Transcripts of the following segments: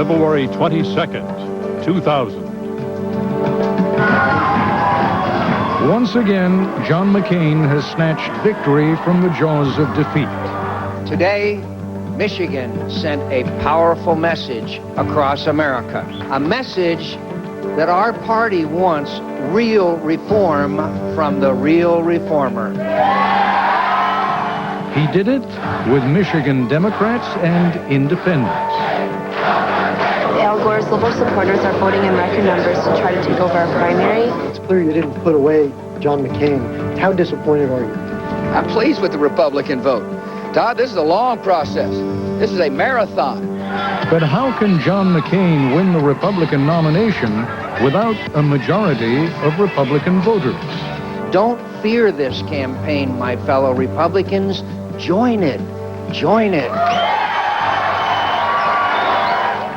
February 22nd, 2000. Once again, John McCain has snatched victory from the jaws of defeat. Today, Michigan sent a powerful message across America. A message that our party wants real reform from the real reformer. He did it with Michigan Democrats and independents. Al Gore's liberal supporters are voting in record numbers to try to take over our primary. It's clear you didn't put away John McCain. How disappointed are you? I'm pleased with the Republican vote. Todd, this is a long process. This is a marathon. But how can John McCain win the Republican nomination without a majority of Republican voters? Don't fear this campaign, my fellow Republicans. Join it. Join it.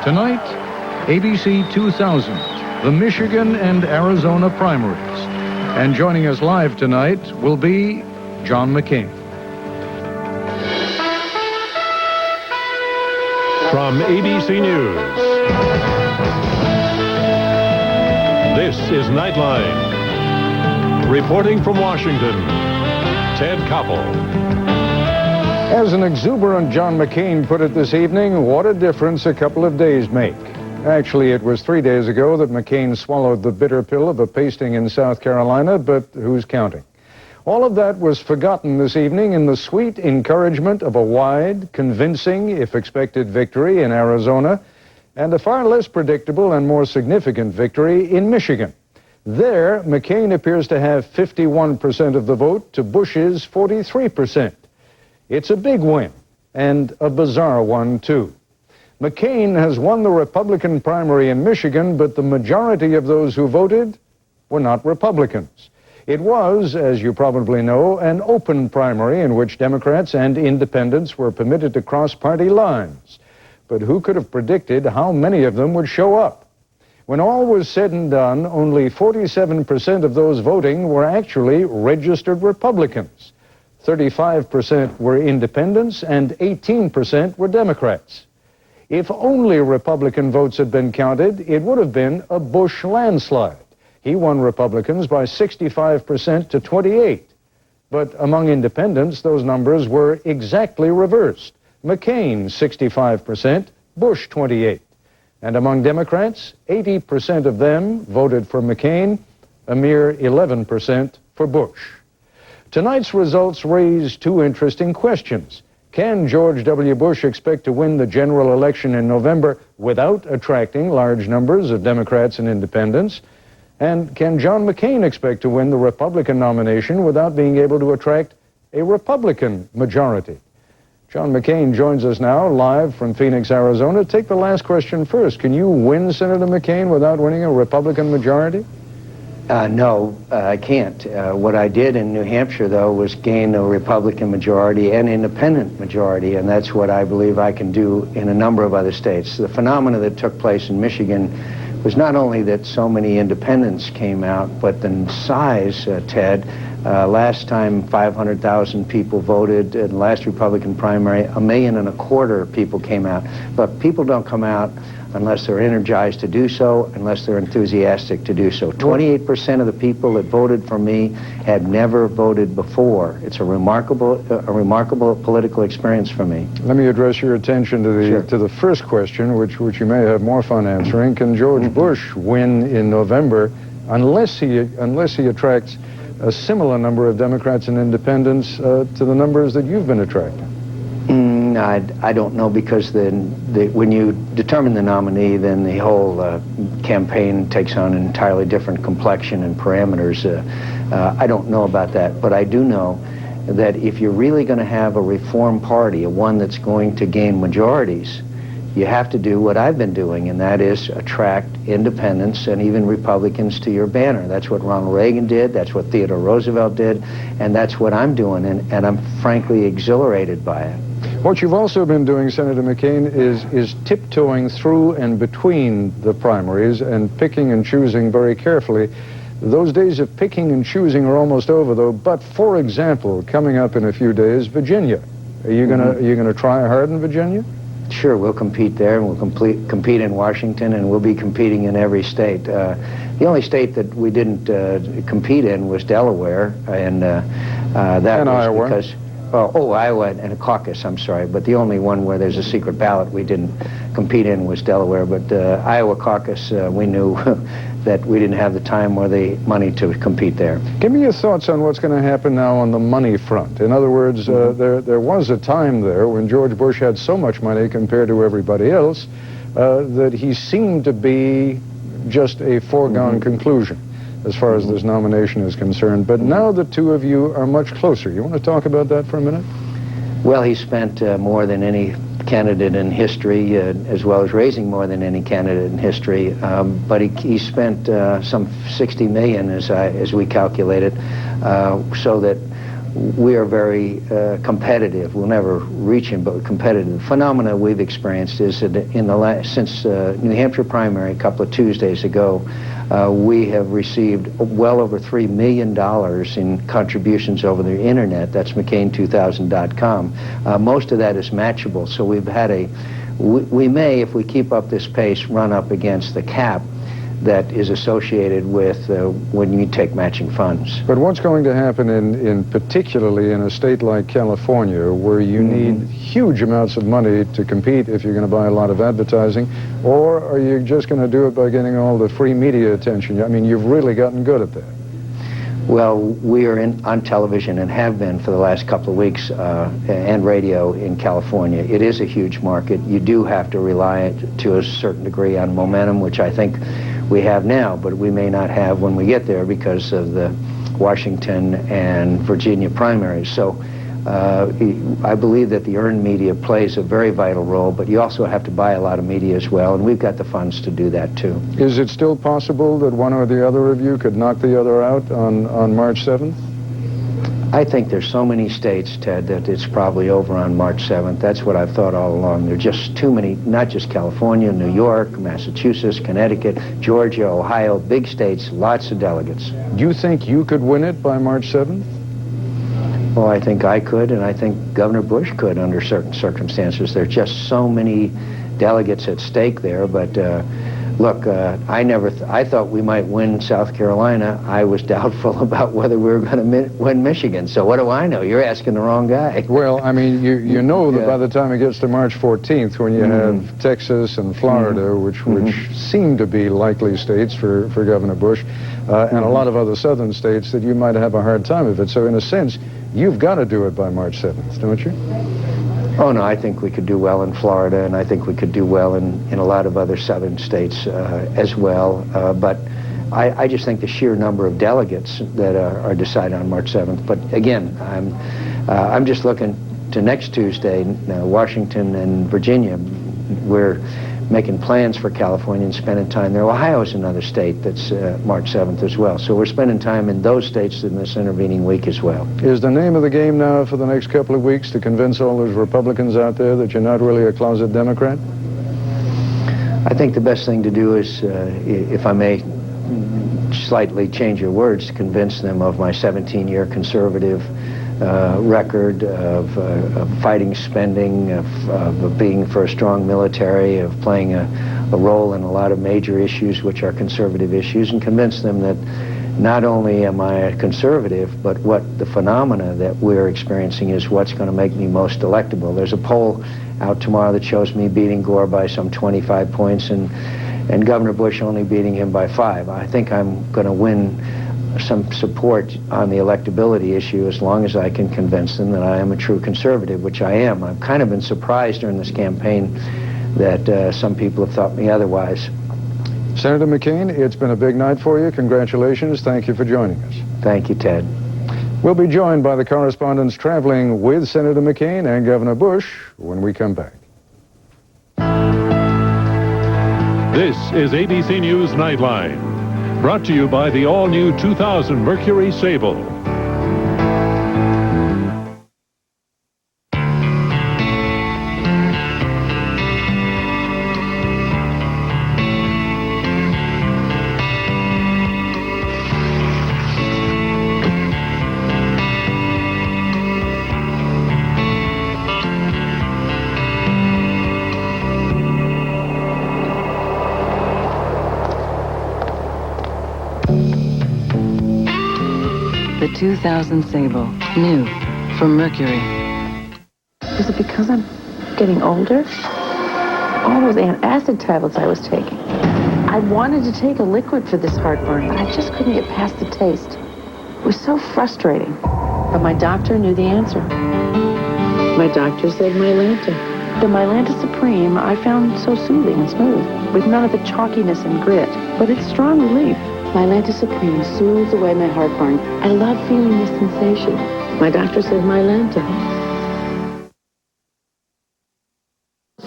Tonight, ABC 2000, the Michigan and Arizona primaries. And joining us live tonight will be John McCain. From ABC News, this is Nightline. Reporting from Washington, Ted Koppel. As an exuberant John McCain put it this evening, what a difference a couple of days make. Actually, it was 3 days ago that McCain swallowed the bitter pill of a pasting in South Carolina, but who's counting? All of that was forgotten this evening in the sweet encouragement of a wide, convincing, if expected, victory in Arizona, and a far less predictable and more significant victory in Michigan. There, McCain appears to have 51% of the vote to Bush's 43%. It's a big win, and a bizarre one, too. McCain has won the Republican primary in Michigan, but the majority of those who voted were not Republicans. It was, as you probably know, an open primary in which Democrats and independents were permitted to cross party lines. But who could have predicted how many of them would show up? When all was said and done, only 47% of those voting were actually registered Republicans. 35% were independents and 18% were Democrats. If only Republican votes had been counted, it would have been a Bush landslide. He won Republicans by 65% to 28%. But among independents, those numbers were exactly reversed. McCain, 65%, Bush, 28%. And among Democrats, 80% of them voted for McCain, a mere 11% for Bush. Tonight's results raise two interesting questions. Can George W. Bush expect to win the general election in November without attracting large numbers of Democrats and independents? And can John McCain expect to win the Republican nomination without being able to attract a Republican majority? John McCain joins us now live from Phoenix, Arizona. Take the last question first. Can you win Senator McCain without winning a Republican majority? No, I can't. What I did in New Hampshire, though, was gain a Republican majority and independent majority, and that's what I believe I can do in a number of other states. The phenomena that took place in Michigan was not only that so many independents came out, but the size, Ted. Last time 500,000 people voted. In the last Republican primary, 1.25 million people came out. But people don't come out unless they're energized to do so, unless they're enthusiastic to do so. 28% of the people that voted for me had never voted before. It's a remarkable political experience for me. Let me address your attention to the first question, which you may have more fun answering. Can George Bush win in November unless he attracts a similar number of Democrats and independents to the numbers that you've been attracting? I don't know, because when you determine the nominee, then the whole campaign takes on an entirely different complexion and parameters. I don't know about that, but I do know that if you're really going to have a reform party, one that's going to gain majorities, you have to do what I've been doing, and that is attract independents and even Republicans to your banner. That's what Ronald Reagan did, that's what Theodore Roosevelt did, and that's what I'm doing, and I'm frankly exhilarated by it. What you've also been doing, Senator McCain, is tiptoeing through and between the primaries and picking and choosing very carefully. Those days of picking and choosing are almost over, though. But, for example, coming up in a few days, Virginia. Are you gonna try hard in Virginia? Sure, we'll compete there, and we'll compete in Washington, and we'll be competing in every state. The only state that we didn't compete in was Delaware, and that and was Iowa. Because Iowa and a caucus, I'm sorry, but the only one where there's a secret ballot we didn't compete in was Delaware. But Iowa caucus, we knew that we didn't have the time or the money to compete there. Give me your thoughts on what's going to happen now on the money front. In other words, there was a time there when George Bush had so much money compared to everybody else that he seemed to be just a foregone conclusion as far as this nomination is concerned. But now the two of you are much closer. You want to talk about that for a minute? Well, he spent more than any candidate in history, as well as raising more than any candidate in history. But he spent some $60 million, as we calculated, so that we are very competitive. We'll never reach him, but competitive. The phenomena we've experienced is that since New Hampshire primary a couple of Tuesdays ago, we have received well over $3 million in contributions over the internet. That's McCain2000.com. Most of that is matchable, so we've had we may, if we keep up this pace, run up against the cap that is associated with when you take matching funds. But what's going to happen particularly in a state like California, where you need huge amounts of money to compete if you're going to buy a lot of advertising, or are you just going to do it by getting all the free media attention? I mean, you've really gotten good at that. Well, we are on television and have been for the last couple of weeks, and radio in California. It is a huge market. You do have to rely to a certain degree on momentum, which I think we have now, but we may not have when we get there because of the Washington and Virginia primaries. So I believe that the earned media plays a very vital role, but you also have to buy a lot of media as well, and we've got the funds to do that too. Is it still possible that one or the other of you could knock the other out on March 7th? I think there's so many states, Ted, that it's probably over on March 7th. That's what I've thought all along. There are just too many, not just California, New York, Massachusetts, Connecticut, Georgia, Ohio, big states, lots of delegates. Do you think you could win it by March 7th? Well, I think I could, and I think Governor Bush could under certain circumstances. There are just so many delegates at stake there, but look, I thought we might win South Carolina. I was doubtful about whether we were going to win Michigan. So what do I know? You're asking the wrong guy. Well, I mean, you know that by the time it gets to March 14th, when you have Texas and Florida, which seem to be likely states for Governor Bush, and a lot of other southern states, that you might have a hard time of it. So in a sense, you've got to do it by March 7th, don't you? Oh, no, I think we could do well in Florida, and I think we could do well in a lot of other southern states as well. But I just think the sheer number of delegates that are decided on March 7th. But again, I'm just looking to next Tuesday, Washington and Virginia. We're making plans for California and spending time there. Ohio is another state that's March 7th as well. So we're spending time in those states in this intervening week as well. Is the name of the game now for the next couple of weeks to convince all those Republicans out there that you're not really a closet Democrat? I think the best thing to do is, if I may slightly change your words, to convince them of my 17-year conservative record of fighting spending, of being for a strong military, of playing a role in a lot of major issues which are conservative issues, and convince them that not only am I a conservative, but what the phenomena that we're experiencing is what's going to make me most electable. There's a poll out tomorrow that shows me beating Gore by some 25 points and Governor Bush only beating him by 5. I think I'm going to win some support on the electability issue as long as I can convince them that I am a true conservative, which I am. I've kind of been surprised during this campaign that some people have thought me otherwise. Senator McCain, it's been a big night for you. Congratulations. Thank you for joining us. Thank you, Ted. We'll be joined by the correspondents traveling with Senator McCain and Governor Bush when we come back. This is ABC News Nightline, brought to you by the all-new 2000 Mercury Sable. 2000 Sable, new, from Mercury. Is it because I'm getting older? All those antacid tablets I was taking. I wanted to take a liquid for this heartburn, but I just couldn't get past the taste. It was so frustrating. But my doctor knew the answer. My doctor said Mylanta. The Mylanta Supreme I found so soothing and smooth, with none of the chalkiness and grit, but it's strong relief. Mylanta Supreme soothes away my heartburn. I love feeling this sensation. My doctor said Mylanta.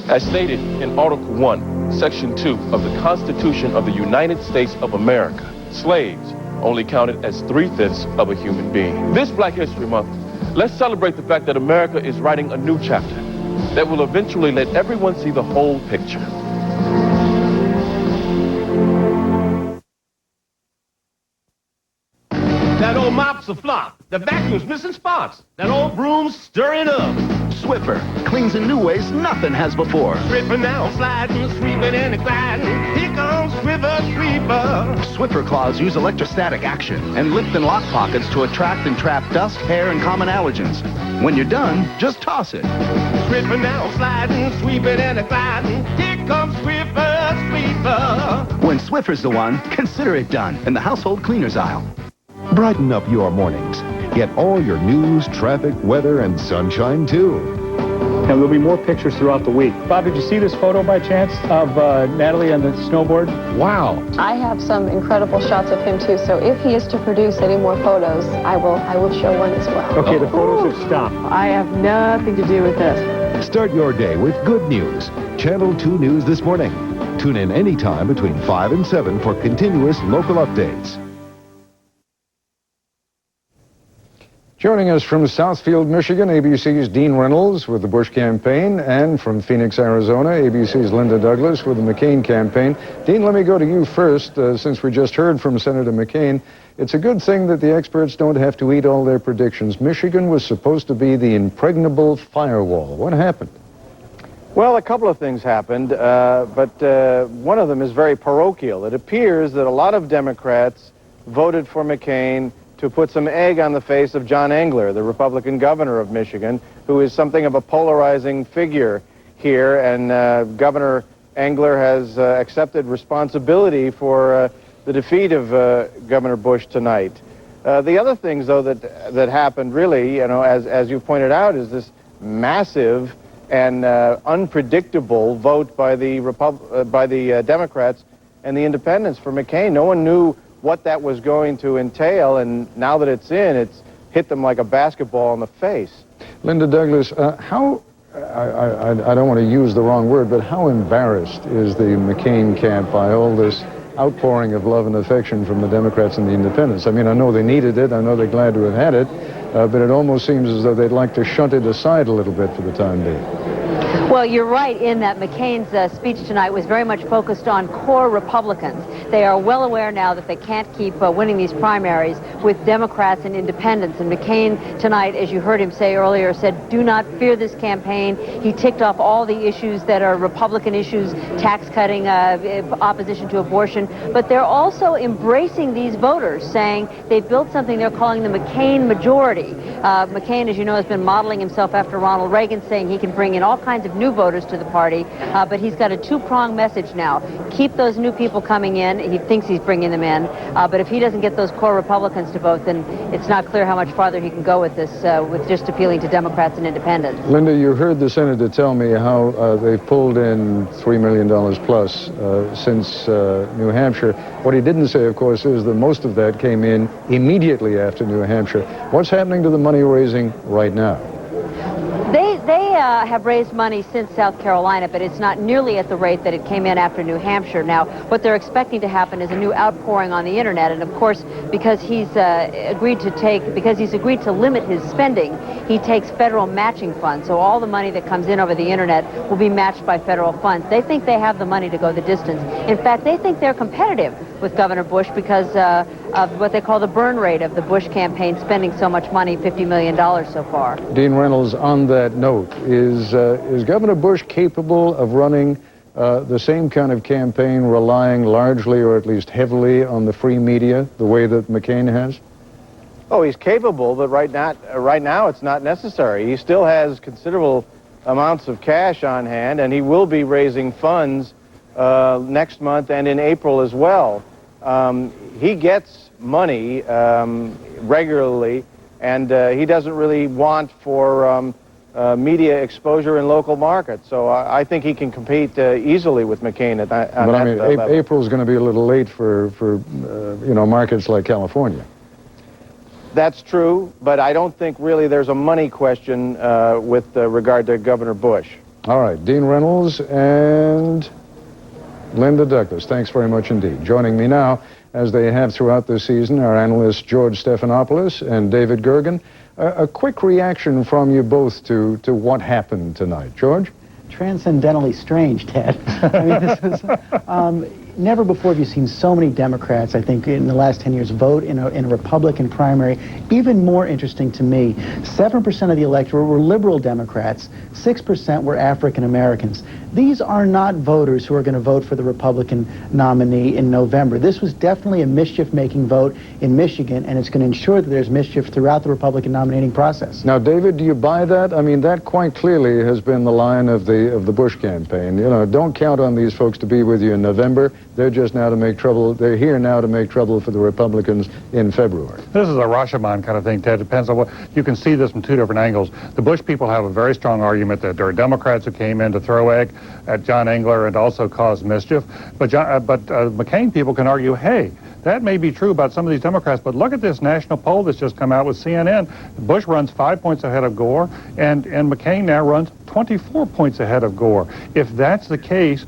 As stated in Article 1, Section 2 of the Constitution of the United States of America, slaves only counted as 3/5 of a human being. This Black History Month, let's celebrate the fact that America is writing a new chapter that will eventually let everyone see the whole picture. That old mop's a flop. The vacuum's missing spots. That old broom's stirring up. Swiffer cleans in new ways nothing has before. Swiffer now sliding, sweeping and gliding. Here comes Swiffer Sweeper. Swiffer claws use electrostatic action and lift and lock pockets to attract and trap dust, hair, and common allergens. When you're done, just toss it. Swiffer now sliding, sweeping and gliding. Here comes Swiffer Sweeper. When Swiffer's the one, consider it done in the household cleaners aisle. Brighten up your mornings. Get all your news, traffic, weather, and sunshine, too. And there'll be more pictures throughout the week. Bob, did you see this photo by chance of Natalie on the snowboard? Wow. I have some incredible shots of him too, so if he is to produce any more photos, I will show one as well. Okay, the photos have stopped. I have nothing to do with this. Start your day with good news. Channel 2 News this morning. Tune in anytime between 5 and 7 for continuous local updates. Joining us from Southfield, Michigan, ABC's Dean Reynolds with the Bush campaign, and from Phoenix, Arizona, ABC's Linda Douglas with the McCain campaign. Dean, let me go to you first, since we just heard from Senator McCain. It's a good thing that the experts don't have to eat all their predictions. Michigan was supposed to be the impregnable firewall. What happened? Well, a couple of things happened, but one of them is very parochial. It appears that a lot of Democrats voted for McCain to put some egg on the face of John Engler, the Republican governor of Michigan, who is something of a polarizing figure here, and Governor Engler has accepted responsibility for the defeat of Governor Bush tonight. The other things, though, that happened really, you know, as you pointed out, is this massive and unpredictable vote by the Democrats and the independents for McCain. No one knew what that was going to entail, and now that it's in, it's hit them like a basketball in the face. Linda Douglas, how, I don't want to use the wrong word, but how embarrassed is the McCain camp by all this outpouring of love and affection from the Democrats and the independents? I mean, I know they needed it, I know they're glad to have had it, but it almost seems as though they'd like to shunt it aside a little bit for the time being. Well, you're right in that McCain's speech tonight was very much focused on core Republicans. They are well aware now that they can't keep winning these primaries with Democrats and independents. And McCain tonight, as you heard him say earlier, said, do not fear this campaign. He ticked off all the issues that are Republican issues, tax cutting, opposition to abortion. But they're also embracing these voters, saying they've built something they're calling the McCain majority. McCain, as you know, has been modeling himself after Ronald Reagan, saying he can bring in all kinds of new voters to the party, but he's got a two-pronged message now. Keep those new people coming in. He thinks he's bringing them in, but if he doesn't get those core Republicans to vote, then it's not clear how much farther he can go with this, with just appealing to Democrats and independents. Linda, you heard the senator tell me how they've pulled in $3 million plus since New Hampshire. What he didn't say, of course, is that most of that came in immediately after New Hampshire. What's happening to the money raising right now? They have raised money since South Carolina, but it's not nearly at the rate that it came in after New Hampshire. Now, what they're expecting to happen is a new outpouring on the internet, and of course, because he's agreed to limit his spending, he takes federal matching funds. So all the money that comes in over the internet will be matched by federal funds. They think they have the money to go the distance. In fact, they think they're competitive with Governor Bush because of what they call the burn rate of the Bush campaign, spending so much money, $50 million so far. Dean Reynolds, on that note, is Governor Bush capable of running the same kind of campaign, relying largely or at least heavily on the free media, the way that McCain has? Oh, he's capable, but right now it's not necessary. He still has considerable amounts of cash on hand, and he will be raising funds next month and in April as well. He gets money regularly, and he doesn't really want for media exposure in local markets. So I think he can compete easily with McCain at that But I mean, level. April's going to be a little late for markets like California. That's true, but I don't think really there's a money question with regard to Governor Bush. All right, Dean Reynolds and Linda Douglas, thanks very much indeed. Joining me now, as they have throughout this season, our analysts George Stephanopoulos and David Gergen. A quick reaction from you both to what happened tonight. George? Transcendentally strange, Ted. I mean, this is... never before have you seen so many Democrats, I think, in the last 10 years vote in a Republican primary. Even more interesting to me, 7% of the electorate were liberal Democrats, 6% were African Americans. These are not voters who are going to vote for the Republican nominee in November. This was definitely a mischief-making vote in Michigan, and it's going to ensure that there's mischief throughout the Republican nominating process. Now, David, do you buy that? I mean, that quite clearly has been the line of the Bush campaign. You know, don't count on these folks to be with you in November. They're just now to make trouble. They're here now to make trouble for the Republicans in February. This is a Rashomon kind of thing, Ted. Depends on what you can see this from two different angles. The Bush people have a very strong argument that there are Democrats who came in to throw egg at John Engler and also cause mischief. But McCain people can argue, hey, that may be true about some of these Democrats, but look at this national poll that's just come out with CNN. Bush runs 5 points ahead of Gore, and McCain now runs 24 points ahead of Gore. If that's the case,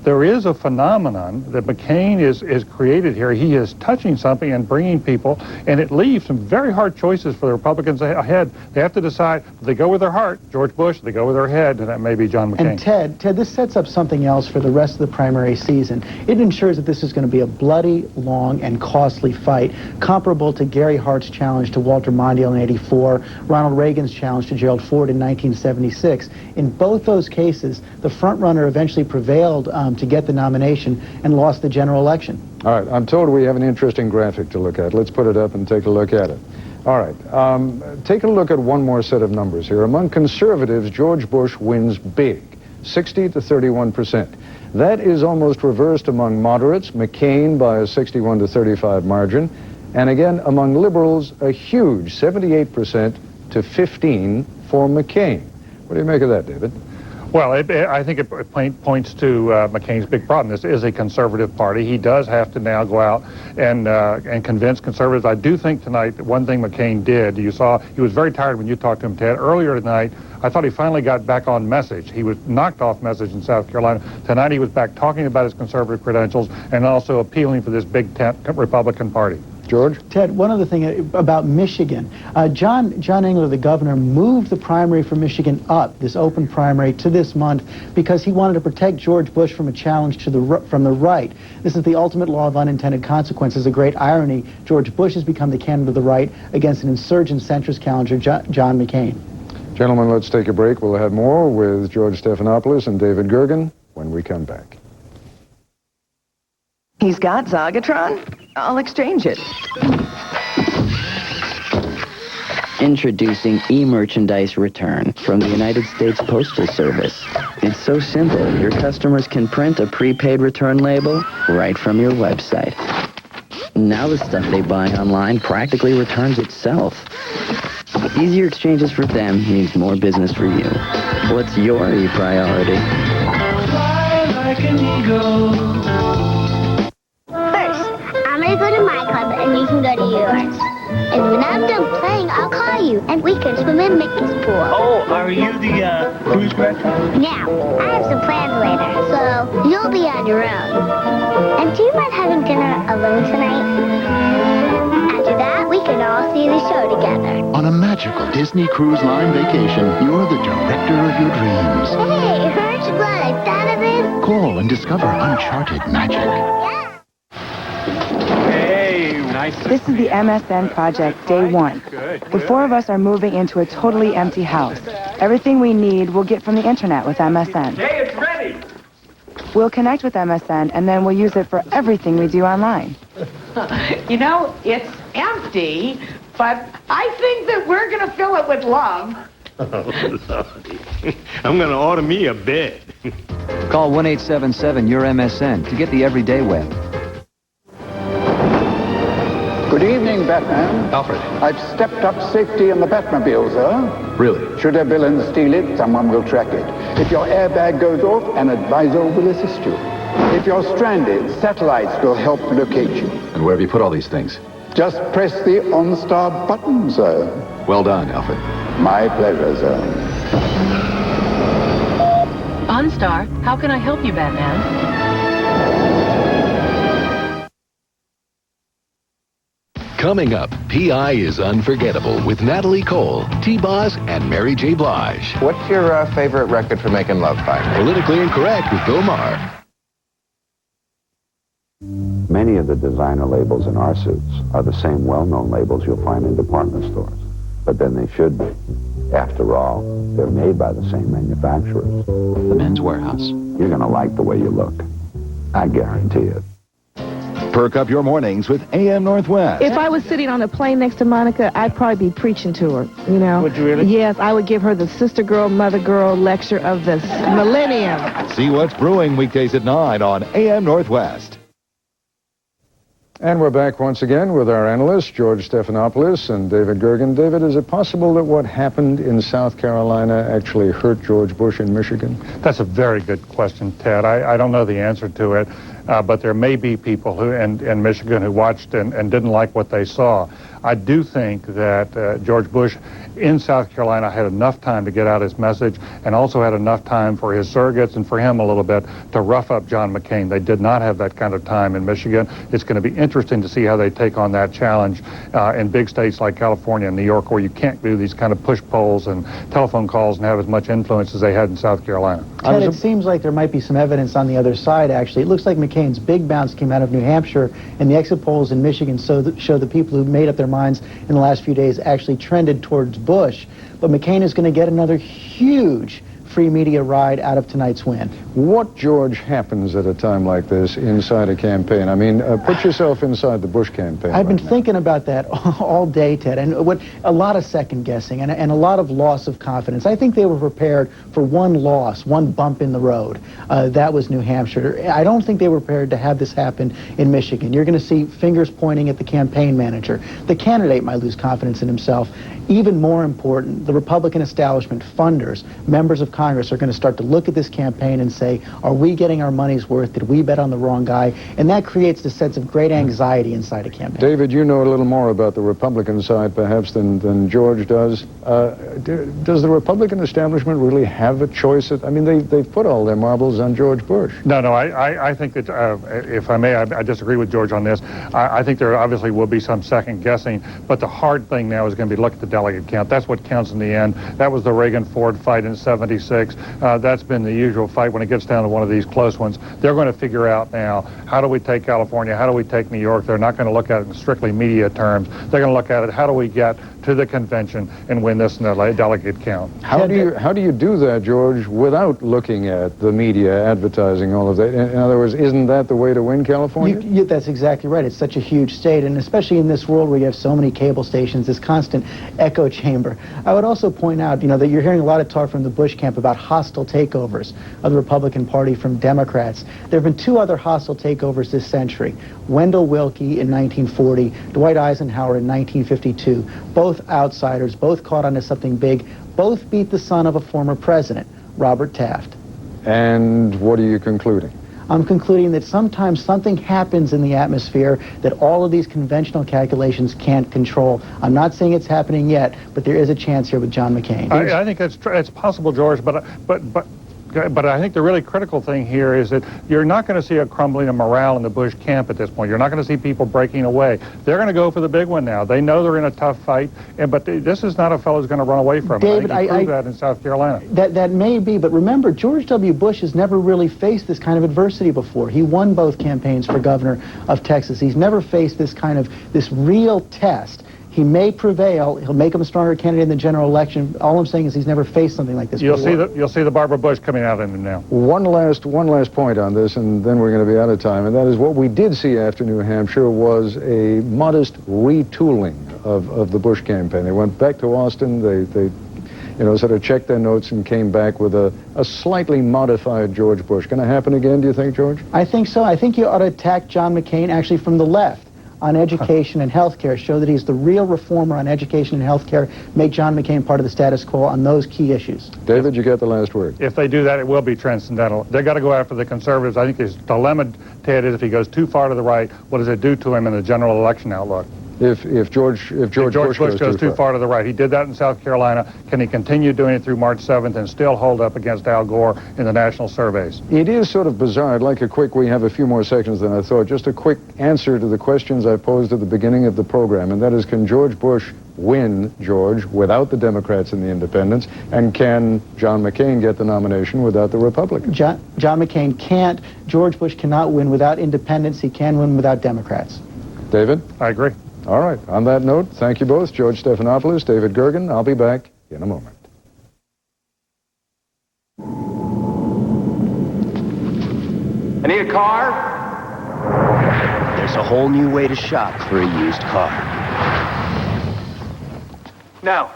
there is a phenomenon that McCain is created here. He is touching something and bringing people, and it leaves some very hard choices for the Republicans ahead. They have to decide, do they go with their heart, George Bush, do they go with their head, and that may be John McCain. And Ted, this sets up something else for the rest of the primary season. It ensures that this is going to be a bloody, long, and costly fight, comparable to Gary Hart's challenge to Walter Mondale in '84, Ronald Reagan's challenge to Gerald Ford in 1976. In both those cases, the front-runner eventually prevailed to get the nomination and lost the general election. All right, I'm told we have an interesting graphic to look at. Let's put it up and take a look at it. All right, take a look at one more set of numbers here. Among conservatives, George Bush wins big, 60 to 31%. That is almost reversed among moderates, McCain by a 61 to 35 margin, and again, among liberals, a huge 78% to 15 for McCain. What do you make of that, David? Well, I think it points to McCain's big problem. This is a conservative party. He does have to now go out and convince conservatives. I do think tonight one thing McCain did, you saw, he was very tired when you talked to him, Ted. Earlier tonight, I thought he finally got back on message. He was knocked off message in South Carolina. Tonight he was back talking about his conservative credentials and also appealing for this big tent Republican Party. George? Ted, one other thing about Michigan. John Engler, the governor, moved the primary for Michigan up, this open primary, to this month because he wanted to protect George Bush from a challenge from the right. This is the ultimate law of unintended consequences, a great irony. George Bush has become the candidate of the right against an insurgent centrist challenger, John McCain. Gentlemen, let's take a break. We'll have more with George Stephanopoulos and David Gergen when we come back. He's got Zagatron? I'll exchange it. Introducing e-merchandise return from the United States Postal Service. It's so simple, your customers can print a prepaid return label right from your website. Now the stuff they buy online practically returns itself. Easier exchanges for them means more business for you. What's your e-priority? Fly like an eagle. I'm gonna go to my club and you can go to yours. And when I'm done playing, I'll call you and we can swim in Mickey's pool. Oh, are you the cruise director? Now, I have some plans later, so you'll be on your own. And do you mind having dinner alone tonight? After that, we can all see the show together. On a magical Disney Cruise Line vacation, you're the director of your dreams. Hey, aren't you glad I thought of it? Call and discover uncharted magic. This is the MSN project, day one. The four of us are moving into a totally empty house. Everything we need we'll get from the internet with MSN. Hey, it's ready! We'll connect with MSN, and then we'll use it for everything we do online. You know, it's empty, But I think that we're going to fill it with love. Oh, Lordy. I'm going to order me a bed. Call 1-877-YOUR-MSN to get the everyday web. Good evening, Batman. Alfred. I've stepped up safety in the Batmobile, sir. Really? Should a villain steal it, someone will track it. If your airbag goes off, an advisor will assist you. If you're stranded, satellites will help locate you. And where have you put all these things? Just press the OnStar button, sir. Well done, Alfred. My pleasure, sir. OnStar, how can I help you, Batman? Coming up, PI is Unforgettable with Natalie Cole, T-Boz, and Mary J. Blige. What's your favorite record for making love by? Politically Incorrect with Bill Maher. Many of the designer labels in our suits are the same well-known labels you'll find in department stores. But then they should be. After all, they're made by the same manufacturers. The Men's Warehouse. You're going to like the way you look. I guarantee it. Perk up your mornings with AM Northwest. If I was sitting on a plane next to Monica, I'd probably be preaching to her, you know. Would you really? Yes, I would give her the sister girl, mother girl lecture of this millennium. See what's brewing weekdays at 9 on AM Northwest. And we're back once again with our analysts, George Stephanopoulos and David Gergen. David, is it possible that what happened in South Carolina actually hurt George Bush in Michigan? That's a very good question, Ted. I don't know the answer to it, but there may be people who in Michigan who watched and didn't like what they saw. I do think that George Bush in South Carolina had enough time to get out his message and also had enough time for his surrogates and for him a little bit to rough up John McCain. They did not have that kind of time in Michigan. It's going to be interesting to see how they take on that challenge in big states like California and New York, where you can't do these kind of push polls and telephone calls and have as much influence as they had in South Carolina. Ted, it seems like there might be some evidence on the other side, actually. It looks like McCain's big bounce came out of New Hampshire, and the exit polls in Michigan show the people who made up their minds in the last few days actually trended towards Bush. But McCain is going to get another huge free media ride out of tonight's win. What, George, happens at a time like this inside a campaign? I mean, put yourself inside the Bush campaign. I've been thinking about that all day, Ted, and a lot of second guessing and a lot of loss of confidence. I think they were prepared for one loss, one bump in the road. That was New Hampshire. I don't think they were prepared to have this happen in Michigan. You're going to see fingers pointing at the campaign manager. The candidate might lose confidence in himself. Even more important, the Republican establishment, funders, members of Congress are going to start to look at this campaign and say, are we getting our money's worth? Did we bet on the wrong guy? And that creates a sense of great anxiety inside a campaign. David, you know a little more about the Republican side, perhaps, than George does. Does the Republican establishment really have a choice? I mean, they've put all their marbles on George Bush. No, I think that, if I may, I disagree with George on this. I think there obviously will be some second guessing, but the hard thing now is going to be look at the delegate count. That's what counts in the end. That was the Reagan-Ford fight in '76. That's been the usual fight when it gets down to one of these close ones. They're going to figure out now, how do we take California? How do we take New York? They're not going to look at it in strictly media terms. They're going to look at it, how do we get to the convention and win this in the delegate count? How do you do that, George, without looking at the media, advertising, all of that? In other words, isn't that the way to win California? That's exactly right. It's such a huge state, and especially in this world where you have so many cable stations, this constant echo chamber. I would also point out, that you're hearing a lot of talk from the Bush camp about hostile takeovers of the Republican Party from Democrats. There have been two other hostile takeovers this century. Wendell Willkie in 1940, Dwight Eisenhower in 1952. Both outsiders, both caught onto something big, both beat the son of a former president, Robert Taft. And what are you concluding? I'm concluding that sometimes something happens in the atmosphere that all of these conventional calculations can't control. I'm not saying it's happening yet, but there is a chance here with John McCain. I think it's possible, George, but I think the really critical thing here is that you're not going to see a crumbling of morale in the Bush camp at this point. You're not going to see people breaking away. They're going to go for the big one now. They know they're in a tough fight, but this is not a fellow who's going to run away from it. David, I think he proved that in South Carolina. That may be, but remember, George W. Bush has never really faced this kind of adversity before. He won both campaigns for governor of Texas. He's never faced this real test. He may prevail. He'll make him a stronger candidate in the general election. All I'm saying is he's never faced something like this before. You'll see the Barbara Bush coming out in him now. One last point on this, and then we're going to be out of time, and that is what we did see after New Hampshire was a modest retooling of the Bush campaign. They went back to Austin. They sort of checked their notes and came back with a slightly modified George Bush. Going to happen again, do you think, George? I think so. I think you ought to attack John McCain actually from the left on education and health care, show that he's the real reformer on education and health care, make John McCain part of the status quo on those key issues. David, you get the last word. If they do that, it will be transcendental. They've got to go after the conservatives. I think his dilemma, Ted, is if he goes too far to the right, what does it do to him in the general election outlook? If George Bush goes too far to the right. He did that in South Carolina. Can he continue doing it through March 7th and still hold up against Al Gore in the national surveys? It is sort of bizarre. I'd like we have a few more seconds than I thought. Just a quick answer to the questions I posed at the beginning of the program, and that is, can George Bush win, George, without the Democrats and the independents? And can John McCain get the nomination without the Republicans? John McCain can't. George Bush cannot win without independents. He can win without Democrats. David? I agree. All right. On that note, thank you both. George Stephanopoulos, David Gergen. I'll be back in a moment. I need a car. There's a whole new way to shop for a used car. No,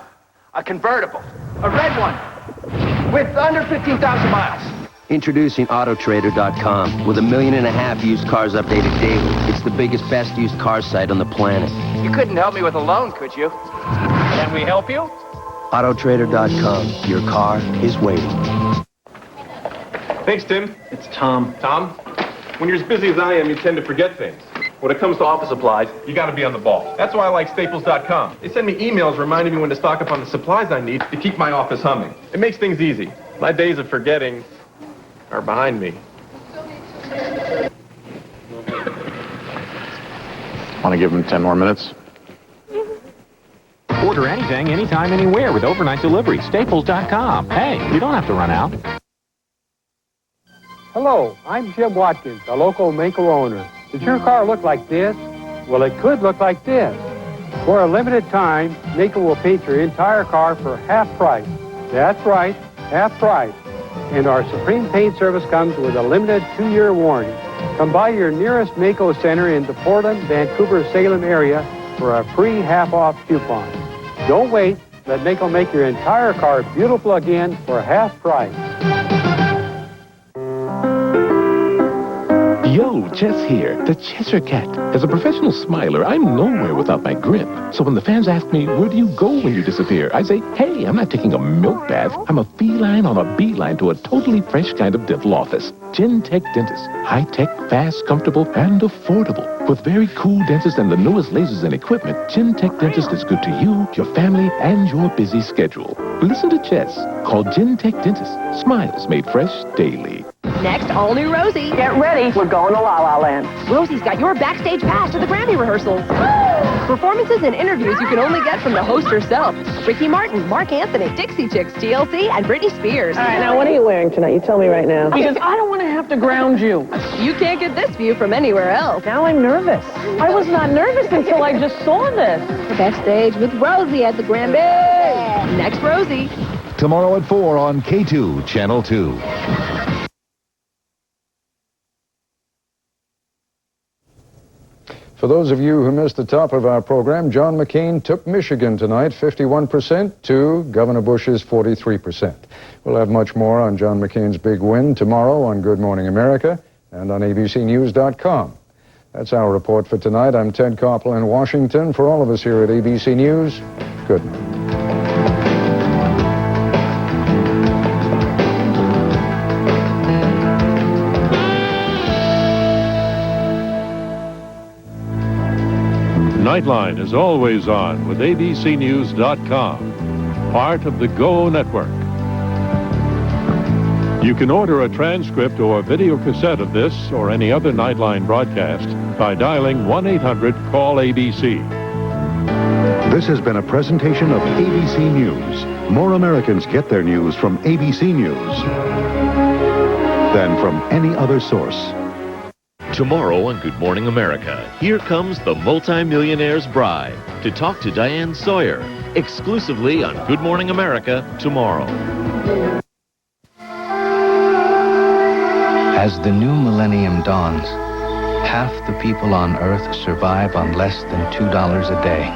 a convertible. A red one. With under 15,000 miles. Introducing Autotrader.com. With 1.5 million used cars updated daily, it's the biggest, best used car site on the planet. You couldn't help me with a loan, could you? Can we help you? Autotrader.com. Your car is waiting. Thanks, Tim. It's Tom. Tom, when you're as busy as I am, you tend to forget things. When it comes to office supplies, you got to be on the ball. That's why I like Staples.com. They send me emails reminding me when to stock up on the supplies I need to keep my office humming. It makes things easy. My days of forgetting are behind me. Want to give him 10 more minutes? Order anything, anytime, anywhere with overnight delivery. Staples.com. Hey, you don't have to run out. Hello, I'm Jim Watkins, a local Mako owner. Does your car look like this? Well, it could look like this. For a limited time, Mako will paint your entire car for half price. That's right, half price. And our Supreme Paint Service comes with a limited 2-year warranty. Come by your nearest Mako Center in the Portland, Vancouver, Salem area for a free half-off coupon. Don't wait. Let Mako make your entire car beautiful again for half price. Yo, Jess here, the Cheshire Cat. As a professional smiler, I'm nowhere without my grin. So when the fans ask me, where do you go when you disappear? I say, hey, I'm not taking a milk bath. I'm a feline on a beeline to a totally fresh kind of dental office. Gentech Dentist. High-tech, fast, comfortable, and affordable. With very cool dentists and the newest lasers and equipment, Gentech Dentist is good to you, your family, and your busy schedule. Listen to Jess. Call Gentech Dentist. Smiles made fresh daily. Next, all new Rosie. Get ready. We're going to La La Land. Rosie's got your backstage pass to the Grammy rehearsals. Performances and interviews you can only get from the host herself. Ricky Martin, Mark Anthony, Dixie Chicks, TLC, and Britney Spears. All right, now what are you wearing tonight? You tell me right now. Because I don't want to have to ground you. You can't get this view from anywhere else. Now I'm nervous. I was not nervous until I just saw this. Backstage with Rosie at the Grammy. Next, Rosie. Tomorrow at 4 on K2, Channel 2. For those of you who missed the top of our program, John McCain took Michigan tonight, 51% to Governor Bush's 43%. We'll have much more on John McCain's big win tomorrow on Good Morning America and on abcnews.com. That's our report for tonight. I'm Ted Koppel in Washington. For all of us here at ABC News, good night. Nightline is always on with abcnews.com, part of the Go Network. You can order a transcript or video cassette of this or any other Nightline broadcast by dialing 1-800-CALL-ABC. This has been a presentation of ABC News. More Americans get their news from ABC News than from any other source. Tomorrow on Good Morning America, here comes the multimillionaire's bride to talk to Diane Sawyer, exclusively on Good Morning America tomorrow. As the new millennium dawns, half the people on Earth survive on less than $2 a day.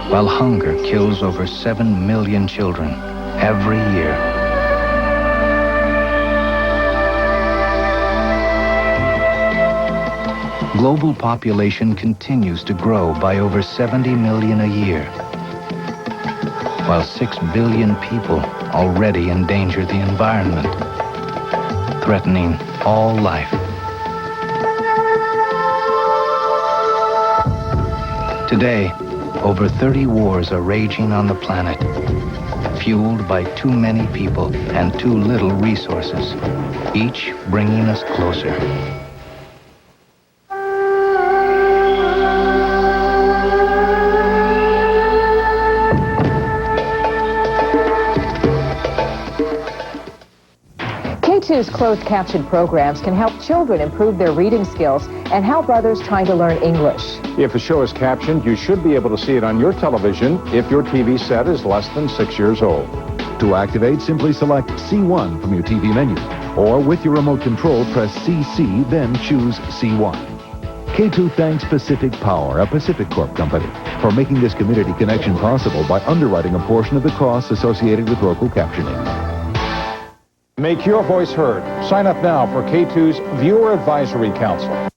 while hunger kills over 7 million children every year. Global population continues to grow by over 70 million a year, while 6 billion people already endanger the environment, threatening all life. Today, over 30 wars are raging on the planet, fueled by too many people and too little resources, each bringing us closer. K2's closed caption programs can help children improve their reading skills and help others trying to learn English. If a show is captioned, you should be able to see it on your television if your TV set is less than 6 years old. To activate, simply select C1 from your TV menu, or with your remote control, press CC, then choose C1. K2 thanks Pacific Power, a Pacific Corp company, for making this community connection possible by underwriting a portion of the costs associated with local captioning. Make your voice heard. Sign up now for K2's Viewer Advisory Council.